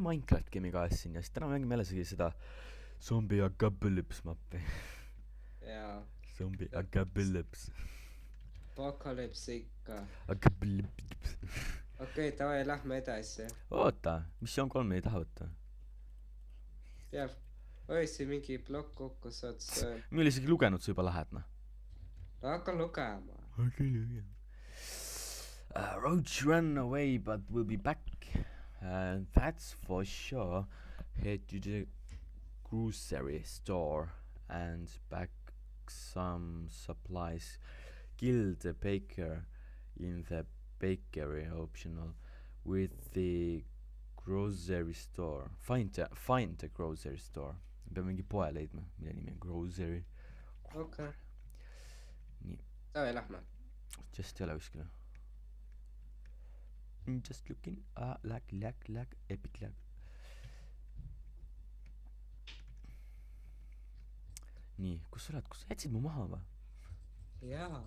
Minecraft game'i ka siin ja siis täna mängime jälle seda Zombie Apocalypse mappi. jaa. Zombie Apocalypse. Apocalypse ikka. Apocalypse. Okei, davai, lähme edasi. Oota, missioon 3 ei taha võtta. Peab. Oi, siin mingi plokk kokku saad söön. Ma ei ole isegi lugenud, sa juba lähed, noh. Hakka lugema. Roach ran away but will be back. That's for sure. Head to the grocery store and pack some supplies. Kill the baker in the bakery optional with the grocery store. Find the grocery store. Peab mingi poe leidma, mille nimi on grocery. Okei. Nii. Davai, lähme. Just ei ole kuskil. Just looking. Lag. Epic lag. Nii, kus sa oled? Kus sa jätsid mu maha või? Jaa.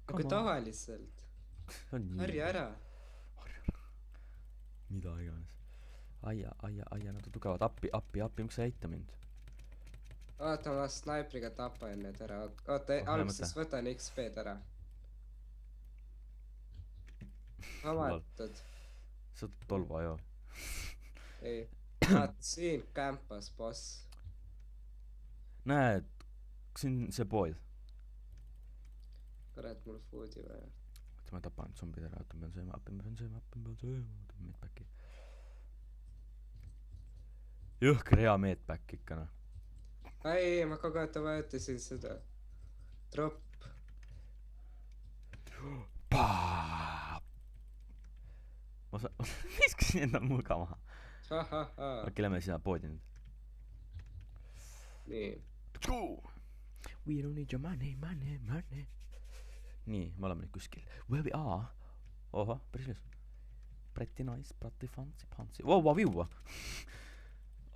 Come Nagu on. tavaliselt. Harja ära. Mida iganes. Aia, nad on tugevad. Appi, miks sa ei aita mind? Oota, ma snaipriga tapan need ära. Oota, alguses võtan XP-d ära. Avatud. Sa oled tolva, joo. Ei. Vaat, siin kämpas boss. Näed, siin see pood. Kurat, mul foodi vaja. Oota, ma tapan zombid ära. Oota, ma pean sööma. Meetpäki. Jõhker hea meetpäk ikka, noh. Ei, ma kogu aeg vajutasin seda. Drop. Ma viskasin endal mulga maha. Okei, lähme sinna poodi nüüd. Nii. We don't need your money. Nii, me oleme nüüd kuskil. Where we are? Oho, päris ilus. Pretty nice, pretty fancy. Wow, viua.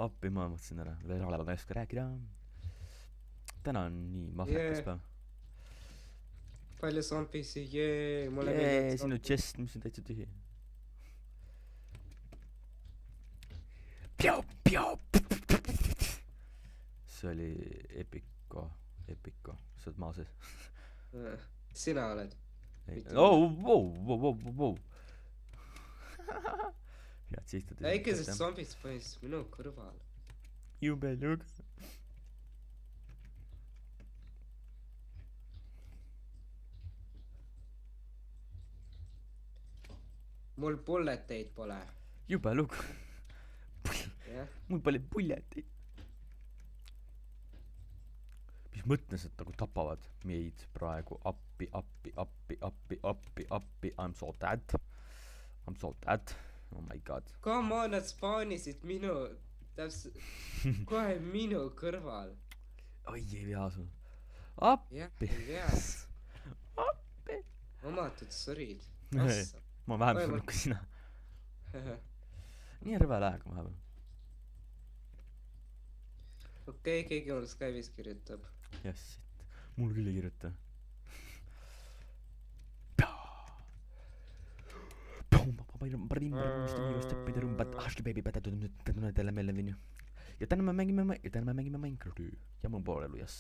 Appi, ma mõtlesin ära. Veel olevad näiska rääkida. Täna on nii mahvekas päev. Palju zombisi, jee. Sinu chest, mis on täitsa tühi. Piau. See oli epiko. Sa oled maa sees. Sina oled. Wow. Head sihtad. Väikesest zombist põhis minu kõrval. Jube lug. Mul bulleteid pole. Jube lug. Mul pole bulleteid. Mis mõtles, et nagu tapavad meid praegu. Appi. I'm so dead. Oh my god. Come on, nad spaanisid minu kohe minu kõrval. Oi, ei vea sul. Appi. Jah, ei vea. Appi. Omatud sõrid. Ma vähem surnud kui sina. Nii rõve lähega vahepeal. Okei, keegi mul Skype'is kirjutab. Yes, mul küll ei kirjuta. Ja täna me mängime Minecrafti ja mul pool elu, jess.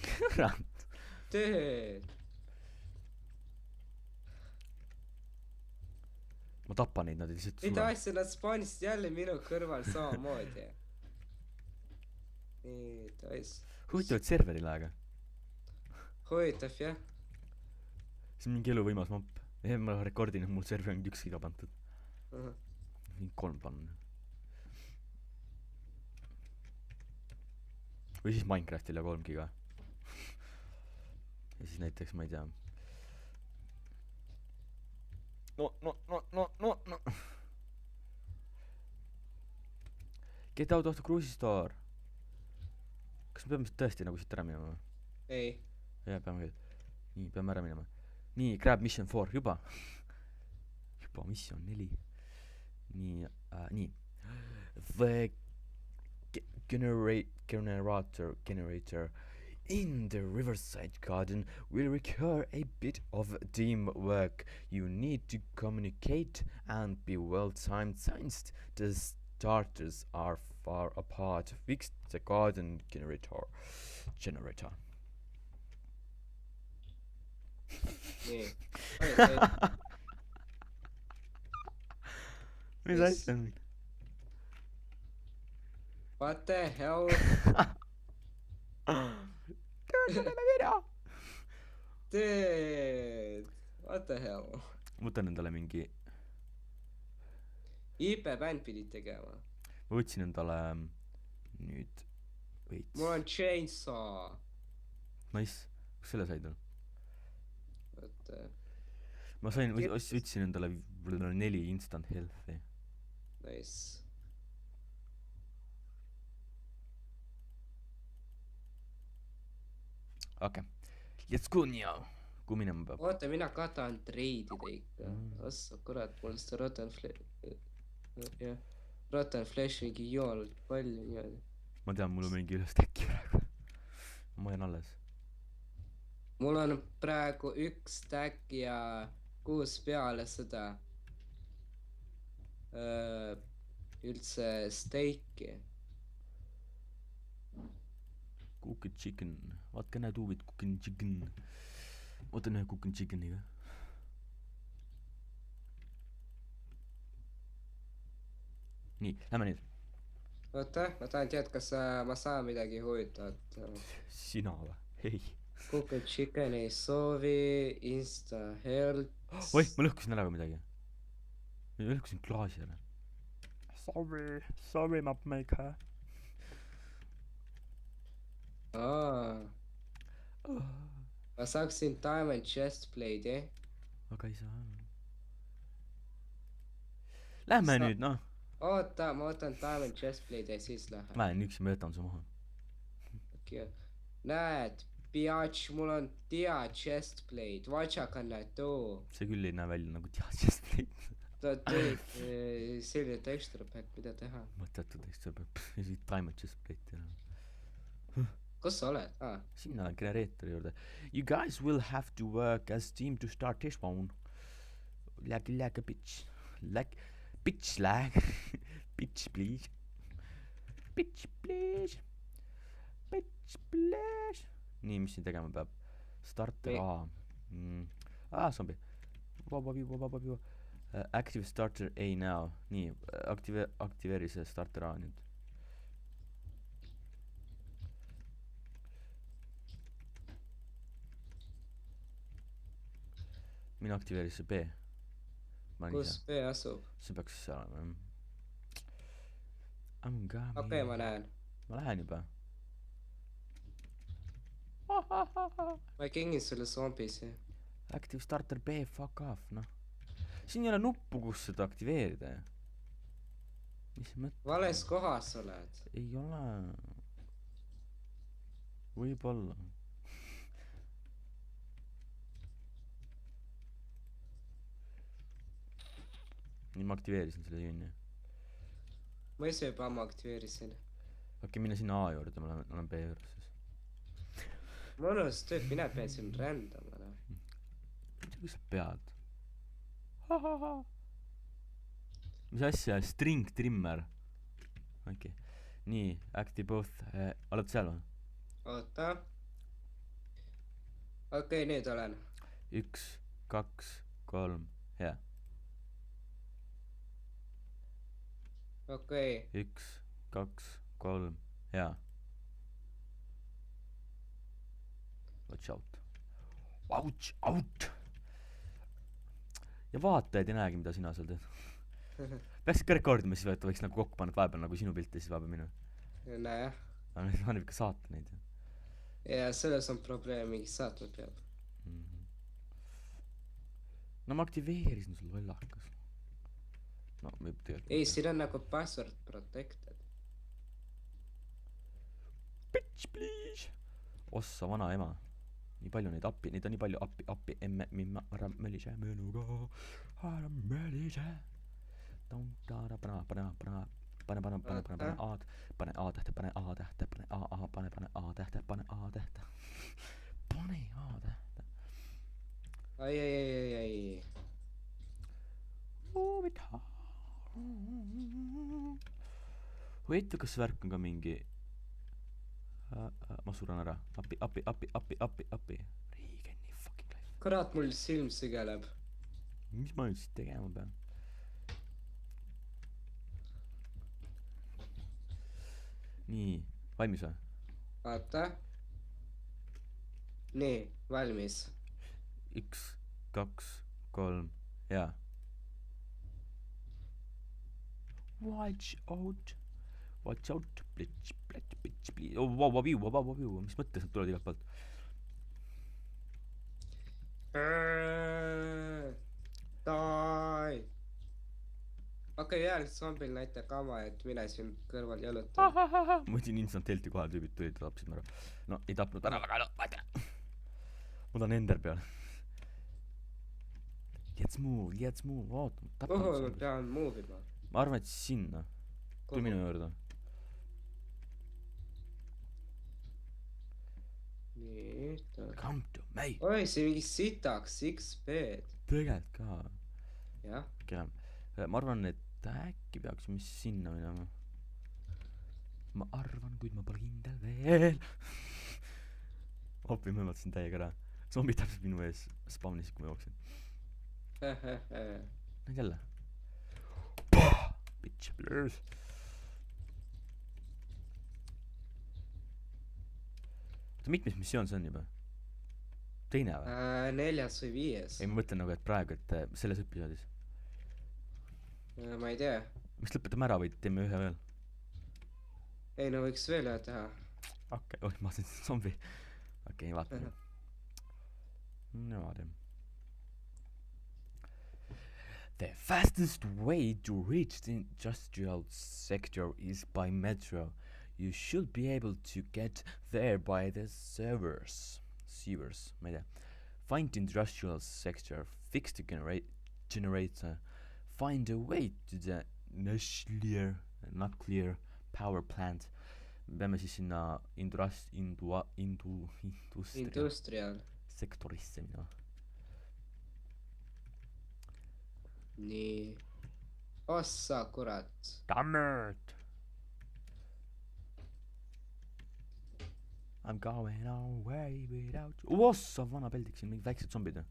Kurat. Tööd. Ma tapan neid, nad ei lihtsalt Mida asja, nad spaanisid jälle minu kõrval samamoodi. Nii, tois. Huvitavad serveril aega. Huvitav, jah. See on mingi eluvõimas mapp. Ma rekordin, et mul server on 1 giga pandud. Mingi 3 panna. Või siis Minecraftil ja 3 giga. Ja siis näiteks, ma ei tea. No. Get out of the cruise store. Kas me peame tõesti nagu siit ära minema? Ei. Jaa, peame küll. Nii, peame ära minema. Nii, grab mission 4, juba mission 4. Nii. The generator In the Riverside Garden will require a bit of teamwork. You need to communicate and be well timed since the starters are far apart. Fix the garden generator. nii . okei , mis Mis? asja on? what the hell ? Dude , what the hell ? võtan endale mingi, IP bänd pidid tegema . ma võtsin endale nüüd veits. mul on chainsaw . Nice, kus selle said veel? vot ma sain , võtsin endale 4 instant health'i. nice . okei , let's go now . kuhu minema peab ? oota , mina ka tahan treidida ikka . Mm. ossa kurat , mul seda Rotten Flesh , jah , Rotten Fleshi mingi jumalalt palju niimoodi . ma tean , mul on mingi üle stack'i praegu . ma jään alles . mul on praegu 1 stack ja 6 peale seda üldse steiki . Cooking chicken , what can I do with cooking chicken ? ootan ühe cooking chickeniga . nii , lähme nüüd . oota , ma tahan teada , kas ma saan midagi huvitavat . sina või ? ei . Cooking chicken ei soovi , insta health . oih , ma lõhkusin ära ka midagi . ma lõhkusin klaasi ära . Sorry mapmaker . ma saaksin diamond chestplate'i . aga ei saa . Lähme nüüd , noh . oota , ma võtan diamond chestplate'i ja siis lähen . ma lähen üksi , ma jätan su maha . okei , näed , biatš , mul on tea chestplate , what I gonna do ? see küll ei näe välja nagu teadjast pleit . ta teeb selline texture pack , mida teha . mõttetud , eks see peab isegi diamond chest plate'i olema . kus sa oled ? sinna genereetori juurde . You guys will have to work as team to start this one . Lag a bitch . Bitch lag . Bitch please . Bitch please . Bitch please . nii , mis siin tegema peab ? Starter A . zombi . Active starter A now . nii , aktiveeri see starter A nüüd . mina aktiveerisin B . kus B asub ? see peaks siis olema jah . okei , ma näen . ma lähen juba . ma kingin sulle zombisi . Active starter B , fuck off , noh . siin ei ole nuppu , kus seda aktiveerida . mis mõte ? vales kohas oled . ei ole . võib-olla . nii , ma aktiveerisin selle siin . ma ise juba ammu aktiveerisin . okei , mine sinna A juurde , ma olen B juures siis . mul on see tööd , mina pean siin rändama . muidugi sa pead . mis asja , string trimmer . okei , nii , active both , oled seal või ? oota . okei , nüüd olen . 1 2 3 , hea . okei , 1 2 3 , hea . Watch out . Ouch , out . ja vaatajad ei näegi , mida sina seal teed . peaks ikka rekordima , siis võiks nagu kokku panna , et vahepeal nagu sinu pilt ja siis vahepeal minu . nojah . aga nüüd annab ikka saata neid . ja selles on probleem , mingi saatma peab . no ma aktiveerisin sul lollakas . no võib tegelikult . ei , siin on nagu password protected . Bitch please . ossa vanaema . nii palju neid appi , neid on nii palju appi emme mimma ära mölise mõnuga ära mölise . pane A-tähte , pane A-tähte , pane A-tähte , pane A-tähte , pane A-tähte . pane A-tähte. ai. huvitav, kas see värk on ka mingi ma suren ära. Appi. Reegeni fucking life. kurat, mul silm sigeleb. Mis ma nüüd siis tegema pean? Nii, valmis või? vaata. nii, valmis. 1, 2, 3, jaa. Watch out, bitch, please. Oh, vau, mis mõttes nad tulevad igalt poolt? Die. okei, järgmine zombil näita kama, et mine siin kõrval jalutan. Ma võtsin instant health'i kohe, tüübid tulid ja tapsid mu ära. No, ei tapnud ära, aga no, vaata. Ma tahan ender peale. Let's move, oota, ma pean move ima. ma arvan, et sinna. tule minu juurde. nii, Come to me. oi, see mingi sitaks XP-d. tegelikult ka. jah. Okei, ma arvan, et äkki peaksime sinna minema. Ma arvan, kuid ma pole kindel veel. Hoppi, ma mõtlesin täiega ära. Zombid täpselt minu ees spawnis, kui ma jooksin. Näed jälle. Bitch, please. oota, mitmes missioon see on juba? Teine või? 4. või 5. ei, ma mõtlen nagu, et praegu, et selles episoodis. ma ei tea. miks lõpetame ära või teeme ühe veel? ei, no võiks veel ühe teha. okei, oih, ma mõtlesin zombi. okei, vaatame. niimoodi. The fastest way to reach the industrial sector is by metro. You should be able to get there by the sewers, ma ei tea. Find the industrial sector, fix the generator, find a way to the nuclear power plant. Me peame siis sinna Industrial. sektorisse minema. nii. ossa, kurat. Damn it! I'm going away without you. Ossa, vana peldik siin, mingid väiksed zombid.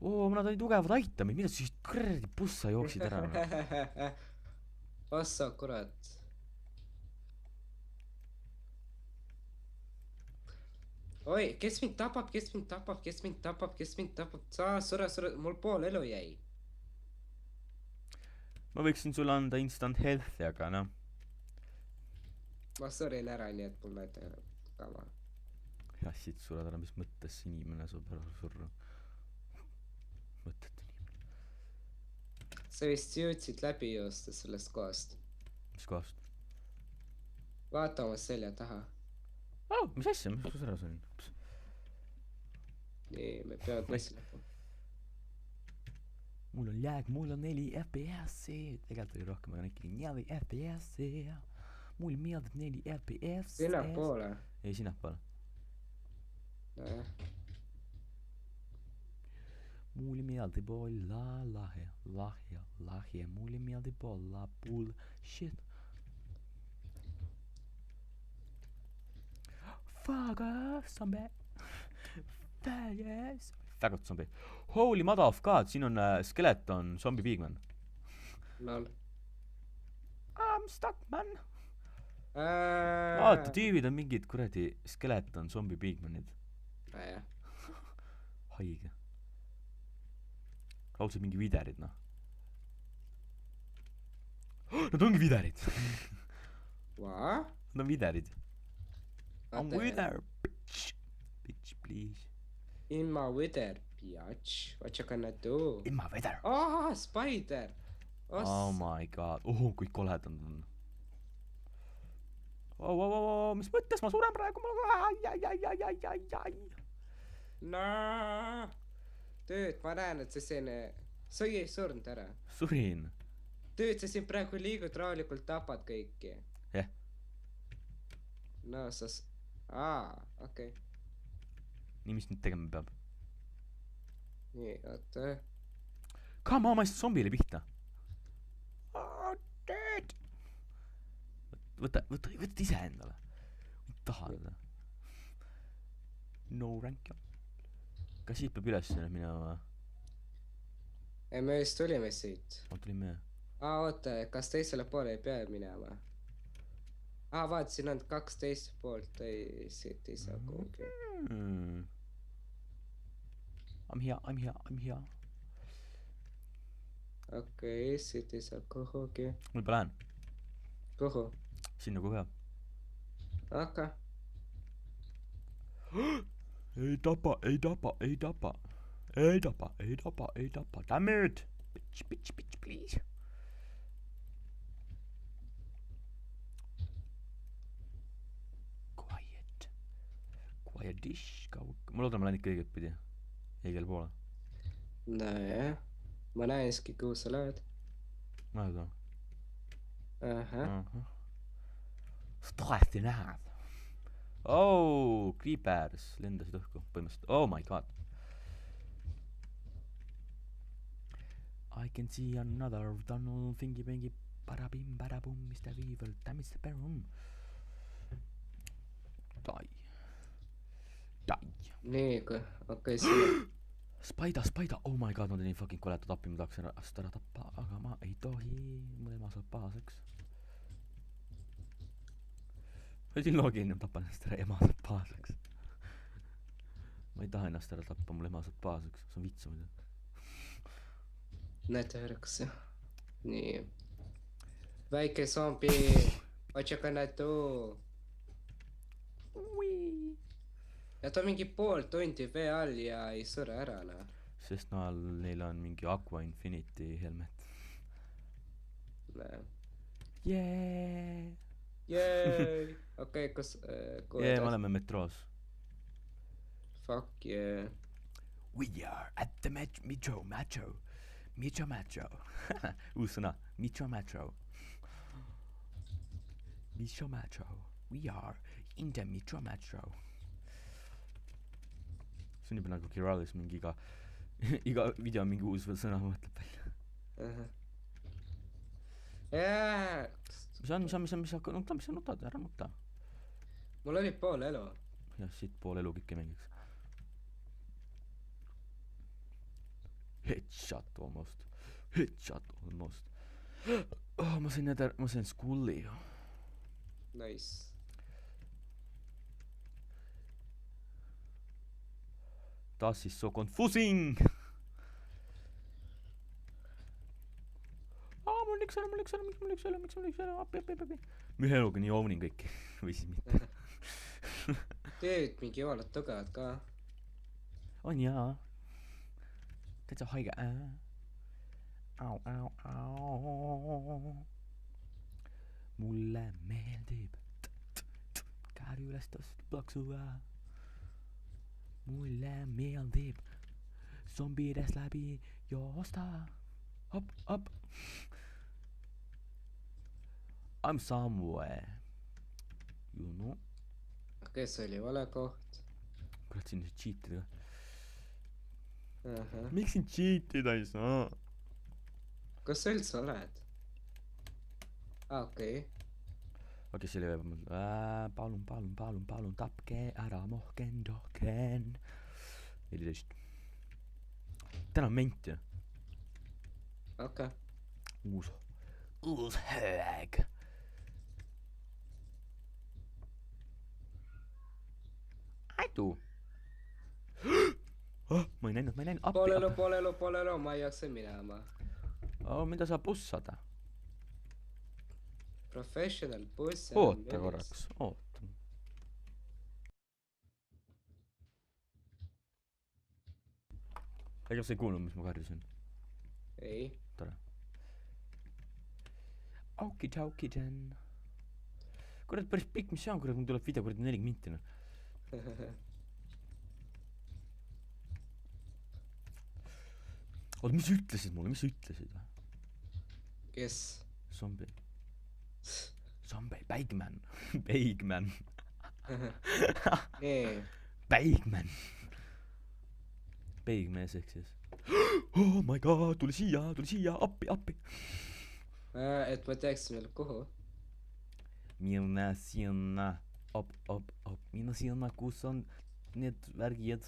Nad olid tugevad, aita meid, mida sa siis kuradi bussa jooksid ära? ossa, kurat. oi, kes mind tapab? Saa sure, mul pool elu jäi. ma võiksin sulle anda instant health'i, aga noh. ma surin ära, nii et mul näete kama. jah, siit sured ära, mis mõttes inimene saab ära surra. mõttetu inimene. sa vist jõudsid läbi joosta sellest kohast. mis kohast? vaata oma selja taha. mis asja, mis kus ära sain? nii, me peame klassi lõppu. mul on jääg, mul on 4 FPS-i. tegelikult oli rohkem, aga ikkagi 4 FPS-i. Mulle meeldib 4 FPS. Sinnapoole. ei, sinnapoole. nojah. mulle meeldib olla lahja. mulle meeldib olla bullshit. Fuck off, zombie. Yes. Faggot zombie. Holy mother of god, siin on skeleton, zombie pigman. lol. I'm stuck, man. vaata, tüübid on mingid kuradi skeleton, zombie pigmanid. nojah. haige. raudselt mingi viderid, noh. Nad ongi viderid. What? Nad on viderid. I'm wither, bitch. Bitch, please. In my wither, biatch. What you gonna do? In my wither. Spider. Oh my god. kui koledad on. Mis mõttes ma suren praegu? No. Tööd, ma näen, et sa ei surnud ära. Surin. Tööd, sa siin praegu liigud rahulikult, tapad kõiki. Jah. no sa okei. nii, mis nüüd tegema peab? nii, oota. Come on, ma ei saa zombile pihta. Oh, dead. võta ise endale. taha seda. No rank. kas siit peab üles minema? ei, me vist tulime siit. ma tulin meie. Oota, kas teisele poole ei pea minema? Vaat, siin on 12 poolt, ei, siit ei saa kuhugi. I'm here. okei, siit ei saa kuhugi. ma juba lähen. Kuhu? sinna kohe. Aga. ei tapa. Damn it. Bitch, please. Quiet-ish. ma loodan, ma lähen ikka õiget pidi. õigele poole. nojah. ma näen siiski, kuhu sa lähed. näed või? ahah. sa tõesti näed? Oh, creepers lendasid õhku põhimõtteliselt. Oh my god. I can see another tunnel thingy bingy parabim parabum Mr. Weevil damn it's the perum. Die. nii, okei, siin. Spaida, oh my god, ma tegin fucking koletu tappi, ma tahaks ära tappa, aga ma ei tohi, mul ema saab pahaseks. ma olin loogiline, ma tapan ennast ära, ema saab pahaseks. ma ei taha ennast ära tappa, mul ema saab pahaseks, see on vitsu muidu. näiteks, nii. väike zombi, what you gonna do? ja ta mingi pool tundi vee all ja ei sure ära, noh. sest neil on mingi Aqua Infinity helmet. Jee. okei, kus me oleme metroos. Fuck yeah. We are at the Metro. uus sõna, Metro. We are in the Metro. see on juba nagu Kiralis mingi iga video mingi uus sõna mõtleb välja. mis sa nutad, ära nuta. mul oli pool elu. jah, siit pool elu kõik ei mängiks. Headshot almost. ma sain Skulli. Nice. Das ist so confusing. mul üks õlu, miks appi. ma ühe eluga nii ownin kõiki. või siis mitte. teed mingi joonad tugevad ka. on jaa. täitsa haige. Au. mulle meeldib käed üles tõsta plaksuga. mulle meeldib zombidest läbi joosta. Up. I'm somewhere. You know. okei, see oli vale koht. kurat, siin ei saa cheatida. miks siin cheatida ei saa? kus sa üldse oled? okei. okei, see oli palun tapke ära mohken. 14. täna on ment ju. okei. uus höög. aitu. ma ei näinud. pool elu, ma ei jaksa minema. mida sa bussada? Professional buss. oota korraks. ega sa ei kuulnud, mis ma karjusin? ei. tore. Okidoki then. kurat, päris pikk missioon, kurat, mul tuleb video, kurat, 40 minti, noh. oota, mis sa ütlesid mulle, kes? Zombie, Bagman. nii . Peigman . Peigmees ehk siis . Oh my god , tule siia , appi , appi . et ma teaksin veel kuhu . Mine sinna , op , mine sinna , kus on need värgid .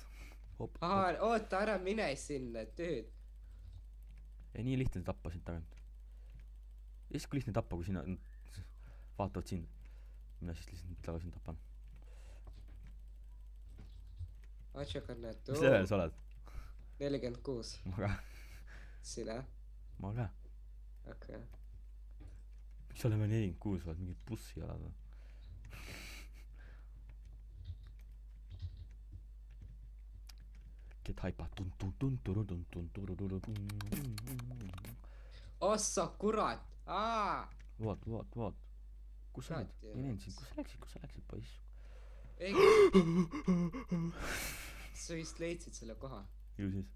oota ära mine sinna , tüüd . ja nii lihtne tappa sind tagant . ja siis kui lihtne tappa , kui sina vaatavad sind . mina siis lihtsalt tagasi tapan . Atšakarnetu . mis level sa oled ? 46 . ma ka , sina ? ma ka . okei . miks sa oleme 46 , oled mingi bussi oled või ? Get hypa . ossa kurat . Vaat . kus sa oled ? Kurat, ei näinud sind , kus sa läksid , poiss ? ei , sa vist leidsid selle koha . ju siis .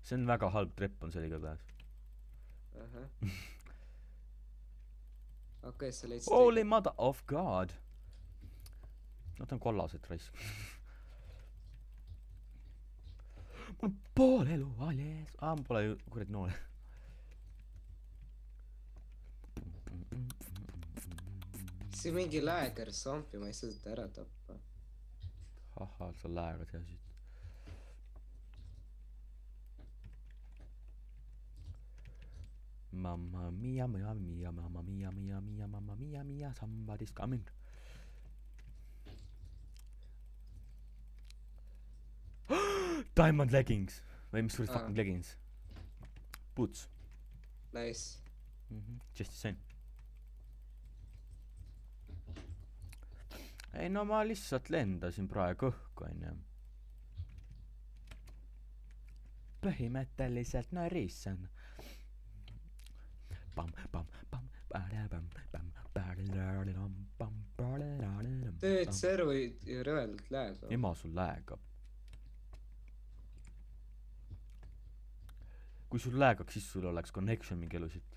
see on väga halb trepp on seal igatahes . okei , sa leidsid Holy mother of god . Nad on kollased raisk . mul on pool elu alles . ma pole ju kuradi noor . siin mingi lääger zombi , ma ei saa seda ära tappa . ahah , sa läägad ja siit . Mamma mia , mamma mia , somebody's coming . Diamond leggings või mis sul fucking leggings ? Boots . Nice . Just the same . ei no ma lihtsalt lendasin praegu õhku onju . põhimõtteliselt norisan . tööd servu ju rõvedalt läheb . ema sul läägab . kui sul läägaks , siis sul oleks connection mingi elusid .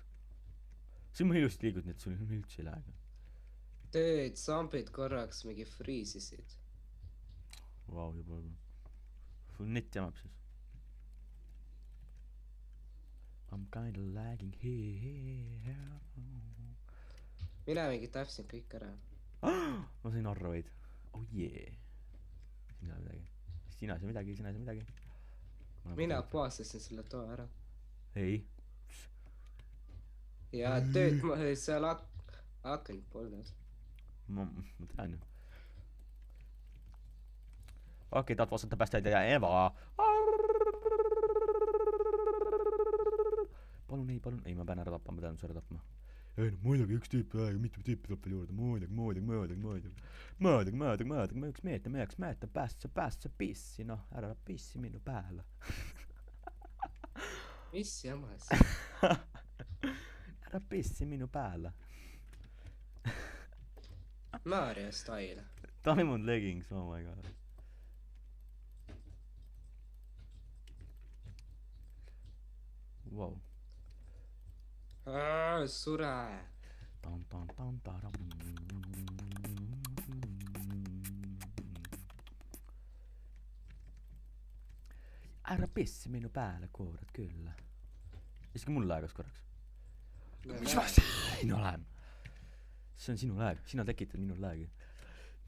siis ma ilusti liigud , nii et sul üldse ei lääga . tööd zombid korraks mingi freezisid . Vau , juba . sul net jamab siis . I m kinda lagging here . mina mingi täpsin kõik ära . ma sain arru veid . oh yeah . sina ei saa midagi . mina puhastasin selle toa ära . ei . ja tööd ma seal akent polnud . ma tean ju . okei , tahad vastata päästjaid ja Eva . palun ei , ma pean ära tapma , ma pean su ära tapma . ei no muidugi üks tüüp , mitu tüüpi tuleb veel juurde , muidugi , üks meeter , päästa pissi , noh , ära pissi minu peale . mis jama see ? ära pissi minu peale . Mario style . Diamond leggings , oh my god . Wow . sure . ära pissi minu peale , kurat küll . isegi mul läägas korraks . mis ma siin olen ? see on sinu lääg , sina tekitad minul läägi .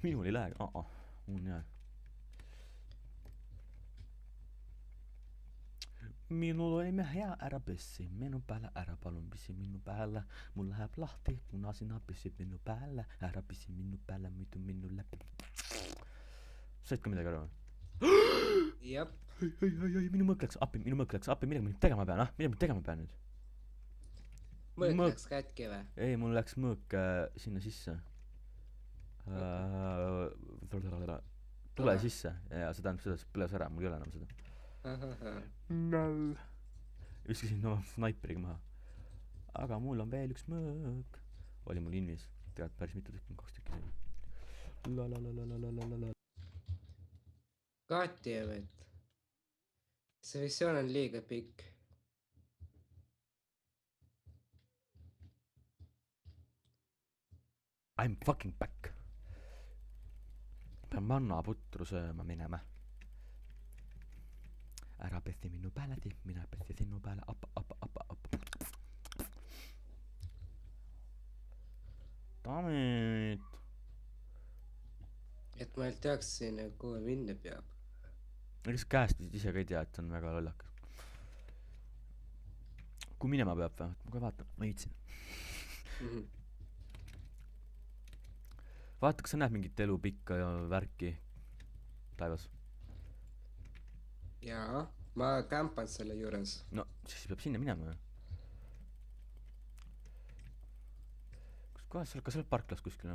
minul ei lääg , mul on hea . minul oli hea , ära pissi minu peale , ära palun pissi minu peale , mul läheb lahti , kuna sina pissid minu peale , ära pissi minu peale , muidu minu läbi . said ka midagi aru või ? jep . ei , minu mõõk läks appi , midagi ma tegema pean , midagi ma tegema pean nüüd . mõõk läks kätki või ? ei , mul läks mõõk sinna sisse . tule sisse ja see tähendab seda , et põles ära , mul ei ole enam seda . no . viskasin oma snaiperiga maha . aga mul on veel üks mõõk . oli mul invis , tead päris mitu tükki , 2 tükki siin . God damn it . see missioon on liiga pikk . I m fucking back . pean mannaputru sööma minema. Ära pessi minu peale, mina pessi sinu peale. Damit. et ma ei teaks siin kuhu minna peab. Ega sa käest ise ka ei tea, et see on väga lollakas. Kui minema peab või? Ma kohe vaatan, ma viitsin. Vaata, kas sa näed mingit elu pikka ja värki taevas? Jaa, ma kämpan selle juures. No, siis peab sinna minema. Kus kohas sa oled? Kas sa oled parklas kuskil?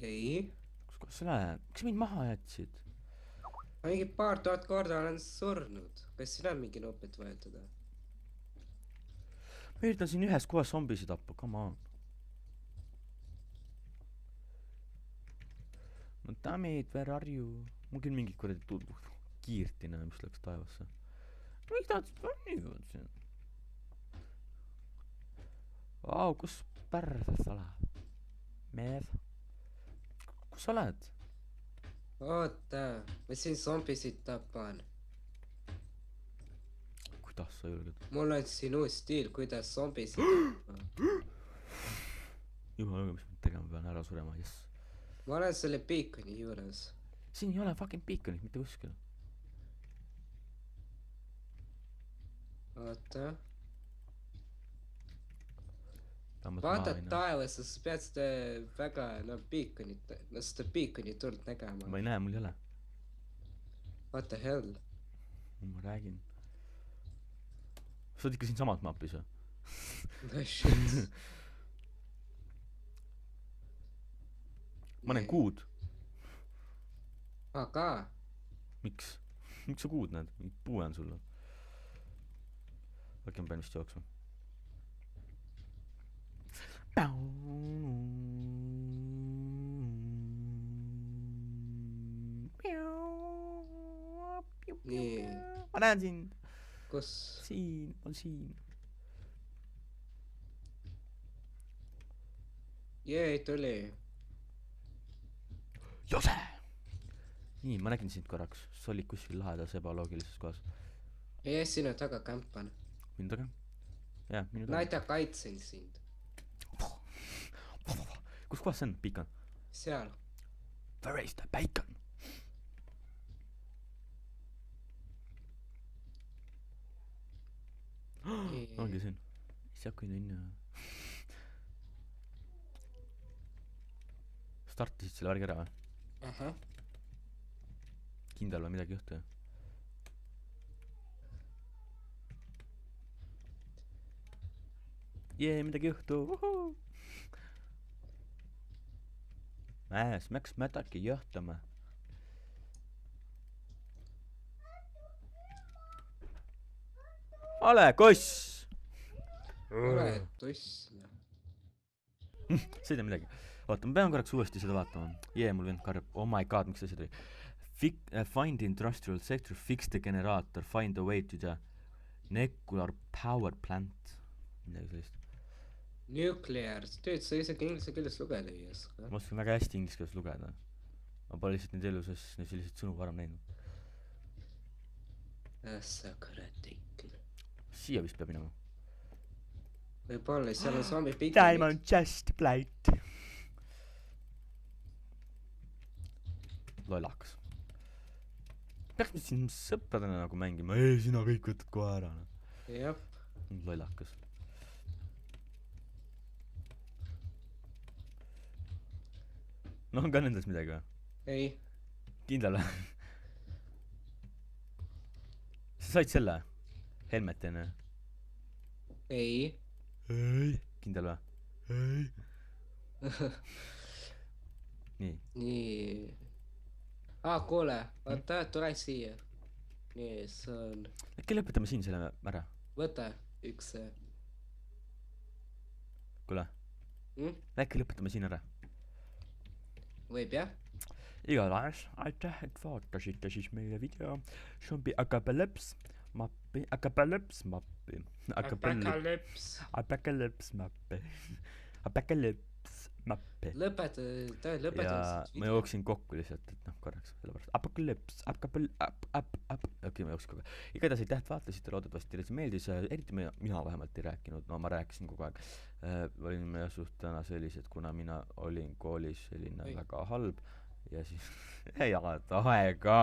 Ei. Kus kohas sa lähed? Miks sa mind maha jätsid? Ma mingi 2000 korda olen surnud. Kas siin on mingi nupit vajutada? Ma üritan siin ühes kohas zombisi tappa, come on. No dammit, where are you? Mul küll mingid kuradi kiirtina, mis läks taevasse. Miks tahtsid vannivad siin? Vau, kus pärses sa oled? Mees? Kus sa oled? Oota, ma siin zombisid tapan. Kuidas sa julged? Mul on siin uus stiil, kuidas zombisid tappa. Jumal, mis ma tegema pean, ära surema, jess. Ma olen selle beaconi juures. Siin ei ole fucking beaconit mitte kuskil. Oota. Vaata taevasse, sa pead seda väga, beaconit, seda beaconi tuld nägema. Ma ei näe, mul ei ole. What the hell? Ma räägin. Sa oled ikka siin samas mapis või? No shit. Ma näen kuud. Aga? Miks? Miks sa kuud näed? Puu on sulle. Äkki ma pean vist jooksma. Nii. Ma näen sind. Kus? Siin, on siin. Jee, tuli. Jose! Nii, ma nägin sind korraks. Sa olid kuskil lahedas ebaloogilises kohas. Ei, sinu taga kämpan. Minu taga? Jaa, minu taga. Näita kaitsen sind. Kus kohas see on, bacon? Seal. Where is the bacon? Ongi siin. Siakuin on. Startisid selle värgi ära või? Aha. Kindel või midagi juhtu? Jee, midagi juhtu. Mäes, miks midagi juhtuma? Ole koss! Ole tuss. See ei tea midagi. Oota, ma pean korraks uuesti seda vaatama. Jee, mul vend karjab. Oh my god, miks see tuli? Find industrial sector, fix the generator, find a way to the nuclear power plant. Midagi sellist. Nuclear. Tööd, sa isegi inglise keeles lugeda ei oska. Ma oskan väga hästi inglise keeles lugeda. Ma pole lihtsalt neid eluses selliseid sõnu varem näinud. Sa kuradi. Siia vist peab minema. Võib-olla seal on zombi pikinid. Diamond chest plate. Lollakas. Peaks me siin sõpradena nagu mängima. Ei, sina kõik võtad kohe ära. Jep. Lollakas. No on ka nendes midagi või? Ei. Kindel või? Sa said selle? Helmeti enne? Ei. Ei. Kindel või? Ei. Nii. Nii. Kuule, oota, tule siia. Nii, see on. Äkki lõpetame siin selle ära? Võta üks. Kuule. Äkki lõpetame siin ära? Võib jah? Igatahes, aitäh, et vaatasite siis meie video Zombie Apocalypse mappi. Apocalypse mappi. Mappe. lõpeta ja siis ma jooksin kokku lihtsalt, et noh, korraks, sellepärast apokalüps, okei, ma jooksin kogu aeg. igatahes aitäh, et vaatasite, loodetavasti teile see meeldis, eriti mina vähemalt ei rääkinud, no ma rääkisin kogu aeg. Olin meie suht täna sellised, kuna mina olin koolis selline Oi. väga halb ja siis ei jagata aega.